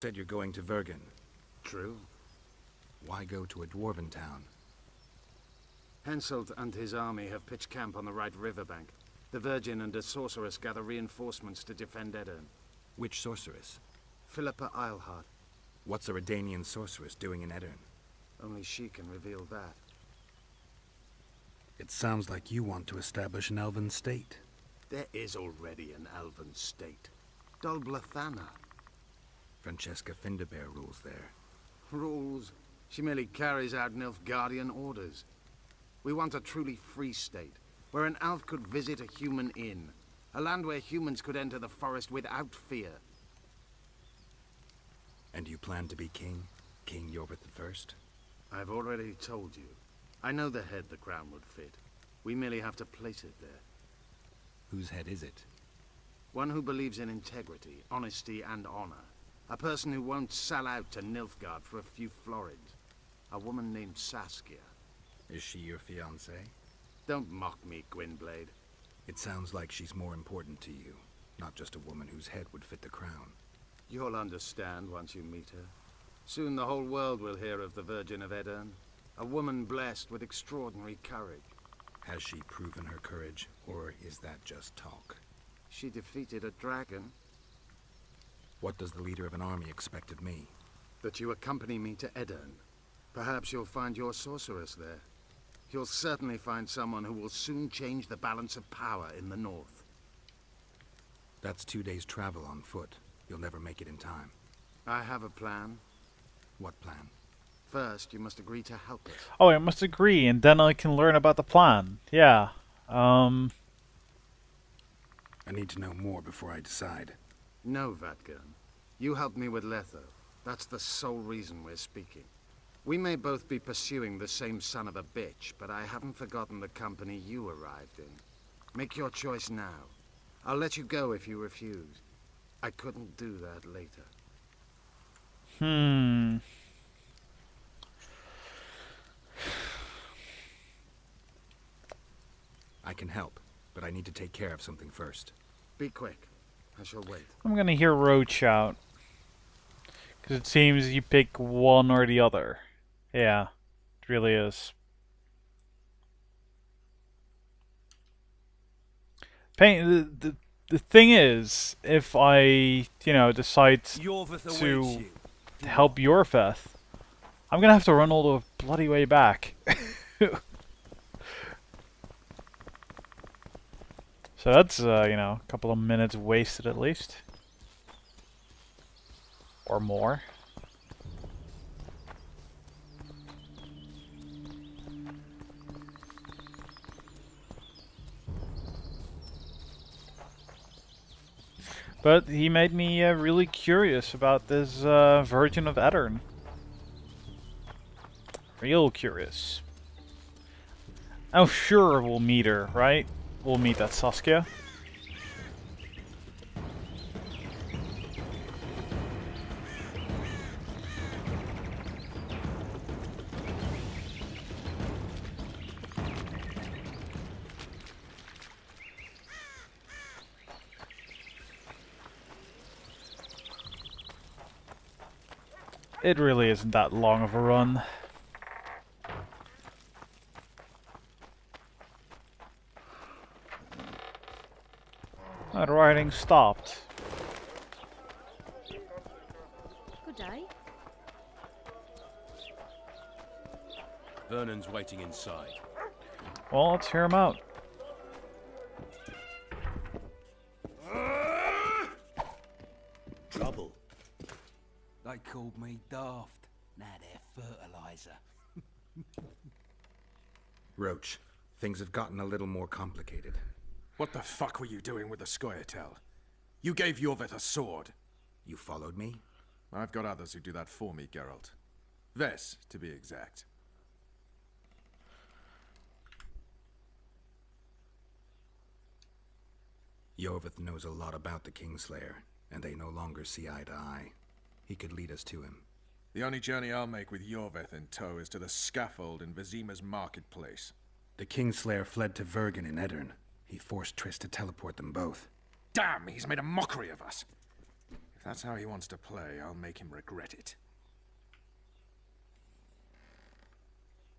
said you're going to Vergen. True. Why go to a dwarven town? Henselt and his army have pitched camp on the right riverbank. The Virgin and a sorceress gather reinforcements to defend Edirn. Which sorceress? Philippa Eilhart. What's a Redanian sorceress doing in Edirn? Only she can reveal that. It sounds like you want to establish an elven state. There is already an elven state. Dol Blathanna. Francesca Findabair rules there. Rules? She merely carries out Nilfgaardian orders. We want a truly free state, where an elf could visit a human inn. A land where humans could enter the forest without fear. And you plan to be king? King Yorvith I? I've already told you. I know the head the crown would fit. We merely have to place it there. Whose head is it? One who believes in integrity, honesty, and honor. A person who won't sell out to Nilfgaard for a few florins. A woman named Saskia. Is she your fiancée? Don't mock me, Gwynblade. It sounds like she's more important to you, not just a woman whose head would fit the crown. You'll understand once you meet her. Soon the whole world will hear of the Virgin of Edirn. A woman blessed with extraordinary courage. Has she proven her courage, or is that just talk? She defeated a dragon. What does the leader of an army expect of me? That you accompany me to Edirn. Perhaps you'll find your sorceress there. You'll certainly find someone who will soon change the balance of power in the north. That's 2 days' travel on foot. You'll never make it in time. I have a plan. What plan? First, you must agree to help us. Oh, I must agree, and then I can learn about the plan. Yeah. I need to know more before I decide. No, Vatgern. You helped me with Letho. That's the sole reason we're speaking. We may both be pursuing the same son of a bitch, but I haven't forgotten the company you arrived in. Make your choice now. I'll let you go if you refuse. I couldn't do that later. I can help, but I need to take care of something first. Be quick. I shall wait. I'm gonna hear Roach out. Because it seems you pick one or the other. Yeah, it really is. The thing is, if I, decide to help Yorvith, I'm gonna have to run all the bloody way back. So that's, a couple of minutes wasted at least. Or more. But he made me really curious about this Virgin of Edirn. Real curious. Oh, sure, we'll meet her, right? We'll meet that Saskia. It really isn't that long of a run. That riding stopped. Good day. Vernon's waiting inside. Well, let's hear him out. Trouble. They called me daft. Now they're fertilizer. Roach, things have gotten a little more complicated. What the fuck were you doing with the Scoia'tael? You gave Yorvith a sword. You followed me? I've got others who do that for me, Geralt. Ves, to be exact. Yorvith knows a lot about the Kingslayer, and they no longer see eye to eye. He could lead us to him. The only journey I'll make with Yorvith in tow is to the scaffold in Vizima's marketplace. The Kingslayer fled to Vergen in Edirn. He forced Triss to teleport them both. Damn, he's made a mockery of us. If that's how he wants to play, I'll make him regret it.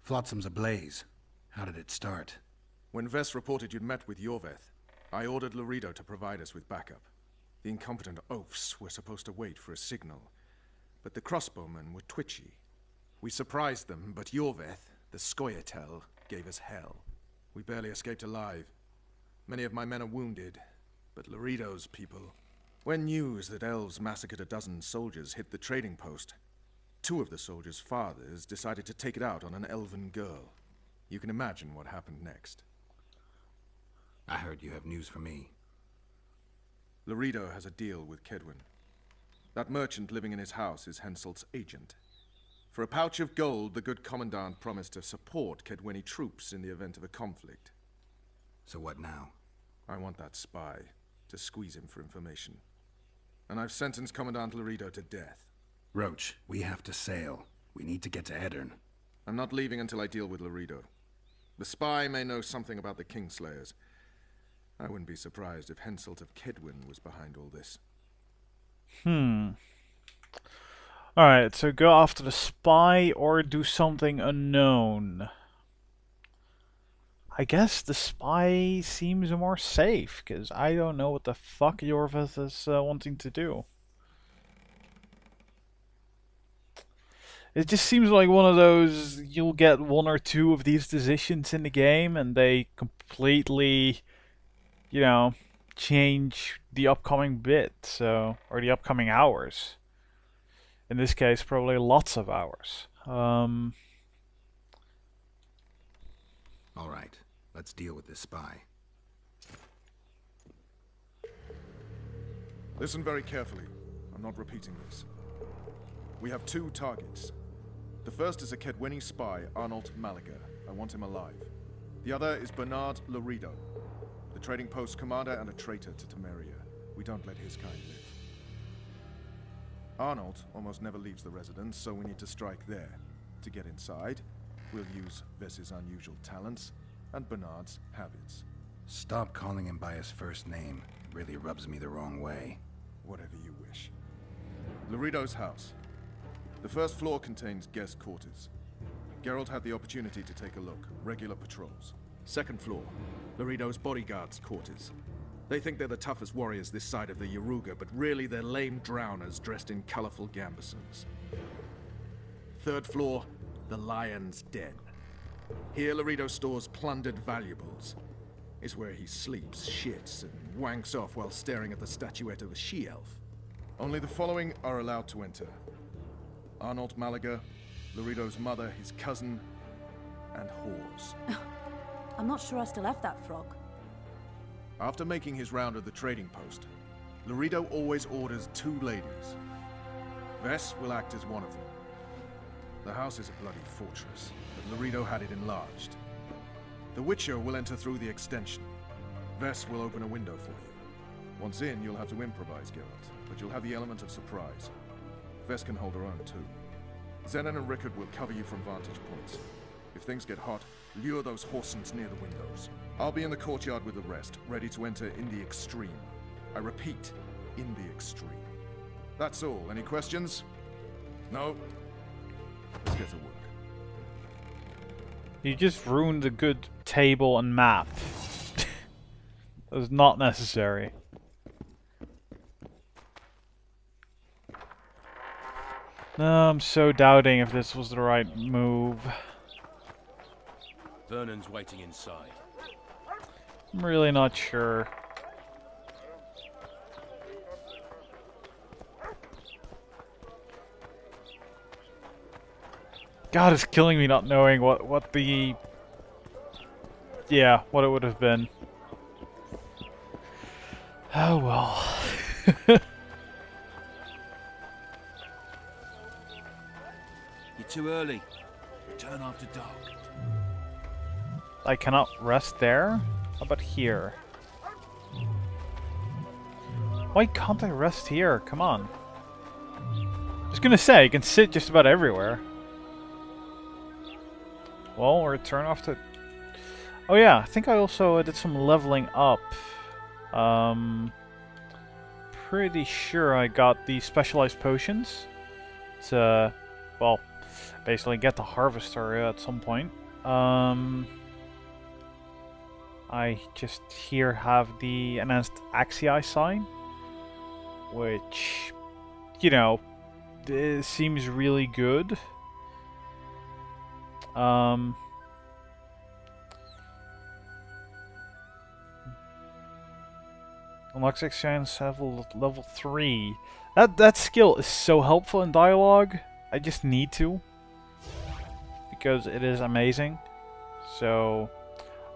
Flotsam's ablaze. How did it start? When Vess reported you'd met with Yorveth, I ordered Laredo to provide us with backup. The incompetent oafs were supposed to wait for a signal, but the crossbowmen were twitchy. We surprised them, but Yorveth, the Scoia'tael, gave us hell. We barely escaped alive. Many of my men are wounded, but Laredo's people... When news that elves massacred a dozen soldiers hit the trading post, 2 of the soldiers' fathers decided to take it out on an elven girl. You can imagine what happened next. I heard you have news for me. Laredo has a deal with Kaedwen. That merchant living in his house is Henselt's agent. For a pouch of gold, the good commandant promised to support Kaedweni troops in the event of a conflict. So what now? I want that spy, to squeeze him for information. And I've sentenced Commandant Laredo to death. Roach, we have to sail. We need to get to Aedirn. I'm not leaving until I deal with Laredo. The spy may know something about the Kingslayers. I wouldn't be surprised if Henselt of Kaedwen was behind all this. Alright, so go after the spy or do something unknown. I guess the spy seems more safe, because I don't know what the fuck Yorveth is wanting to do. It just seems like one of those, you'll get 1 or 2 of these decisions in the game and they completely, you know, change the upcoming bit, so, or the upcoming hours. In this case, probably lots of hours. All right, let's deal with this spy. Listen very carefully. I'm not repeating this. We have 2 targets. The first is a Kaedweni spy, Arnold Malaga. I want him alive. The other is Bernard Laredo, the trading post commander and a traitor to Temeria. We don't let his kind live. Arnold almost never leaves the residence, so we need to strike there. To get inside, we'll use Vess's unusual talents and Bernard's habits. Stop calling him by his first name. It really rubs me the wrong way. Whatever you wish. Laredo's house. The first floor contains guest quarters. Geralt had the opportunity to take a look. Regular patrols. Second floor, Laredo's bodyguards' quarters. They think they're the toughest warriors this side of the Yaruga, but really they're lame drowners dressed in colorful gambesons. Third floor, the Lion's Den. Here Laredo stores plundered valuables. It's where he sleeps, shits, and wanks off while staring at the statuette of a she-elf. Only the following are allowed to enter. Arnold Malaga, Laredo's mother, his cousin, and whores. I'm not sure I still have that frog. After making his round of the trading post, Laredo always orders 2 ladies. Vess will act as one of them. The house is a bloody fortress, but Laredo had it enlarged. The Witcher will enter through the extension. Vess will open a window for you. Once in, you'll have to improvise, Geralt, but you'll have the element of surprise. Vess can hold her own, too. Zenon and Rickard will cover you from vantage points. If things get hot, lure those horsens near the windows. I'll be in the courtyard with the rest, ready to enter in the extreme. I repeat, in the extreme. That's all. Any questions? No? Let's get to work. You just ruined a good table and map. That was not necessary. No, I'm so doubting if this was the right move. Vernon's waiting inside. I'm really not sure. God, it's killing me not knowing what the... Yeah, what it would have been. Oh well. You're too early. Return after dark. I cannot rest there? How about here? Why can't I rest here? Come on. I was gonna say, I can sit just about everywhere. Well, return off to... Oh yeah, I think I also did some leveling up. pretty sure I got the specialized potions to, well, basically get the harvester at some point. I just here have the enhanced Axii sign, which, you know, seems really good. Unlocks exchange level 3. That skill is so helpful in dialogue. I just need to, because it is amazing. So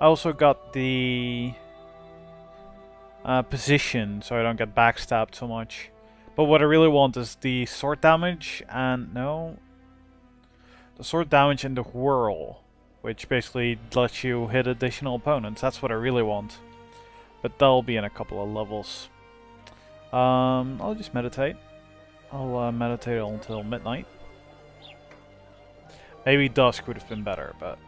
I also got the position, so I don't get backstabbed so much. But what I really want is the sword damage and the sword damage and the whirl, which basically lets you hit additional opponents. That's what I really want. But that'll be in a couple of levels. I'll just meditate. I'll meditate until midnight. Maybe dusk would have been better, but...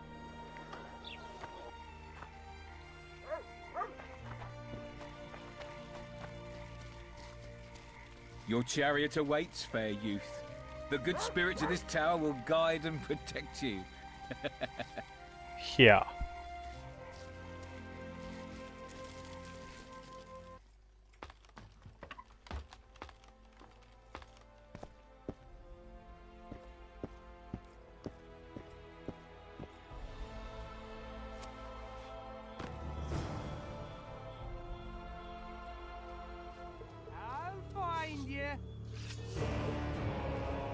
Your chariot awaits, fair youth. The good spirits of this tower will guide and protect you. Yeah.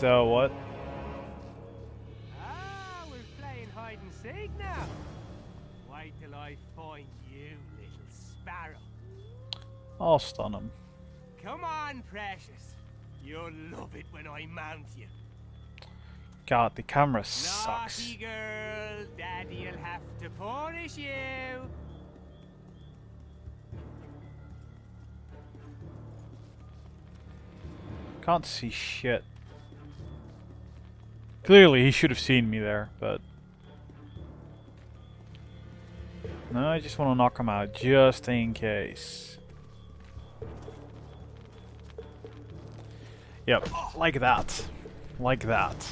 So what? Ah, we're playing hide and seek now. Wait till I find you, little sparrow. I'll stun him. Come on, precious. You'll love it when I mount you. God, the camera sucks. Naughty girl, Daddy'll have to punish you. Can't see shit. Clearly, he should have seen me there, but... No, I just want to knock him out, just in case. Yep, like that. Like that.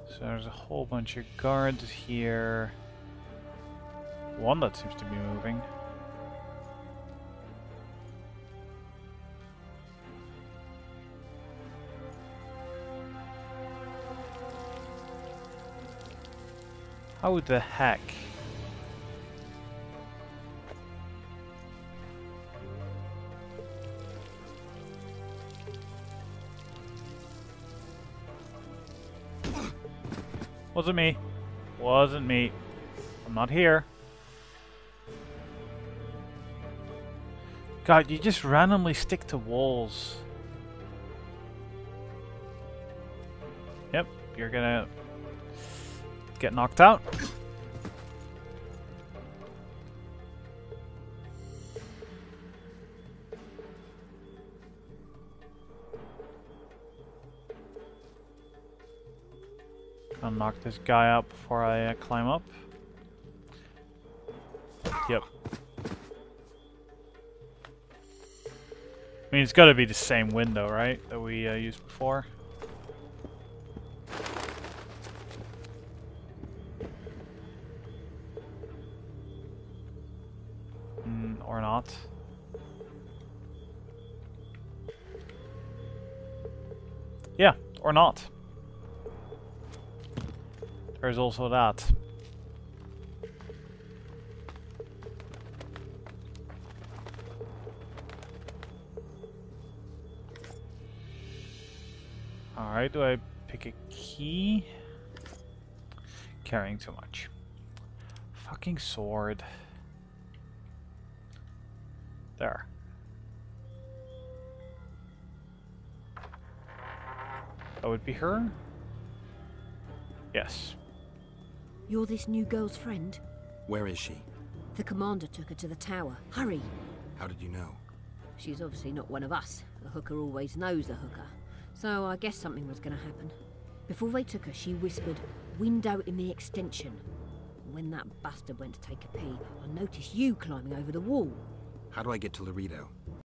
So there's a whole bunch of guards here. One that seems to be moving. How the heck? Wasn't me. Wasn't me. I'm not here. God, you just randomly stick to walls. Yep, you're gonna get knocked out. I'll knock this guy out before I climb up. Yep. I mean, it's gotta be the same window, right? That we used before. Or not. Yeah, or not. There's also that. Alright, do I pick a key? Carrying too much. Fucking sword. There. That would be her? Yes. You're this new girl's friend? Where is she? The commander took her to the tower. Hurry! How did you know? She's obviously not one of us. The hooker always knows a hooker. So I guess something was going to happen. Before they took her, she whispered, "Window in the extension." And when that bastard went to take a pee, I noticed you climbing over the wall. How do I get to Laredo?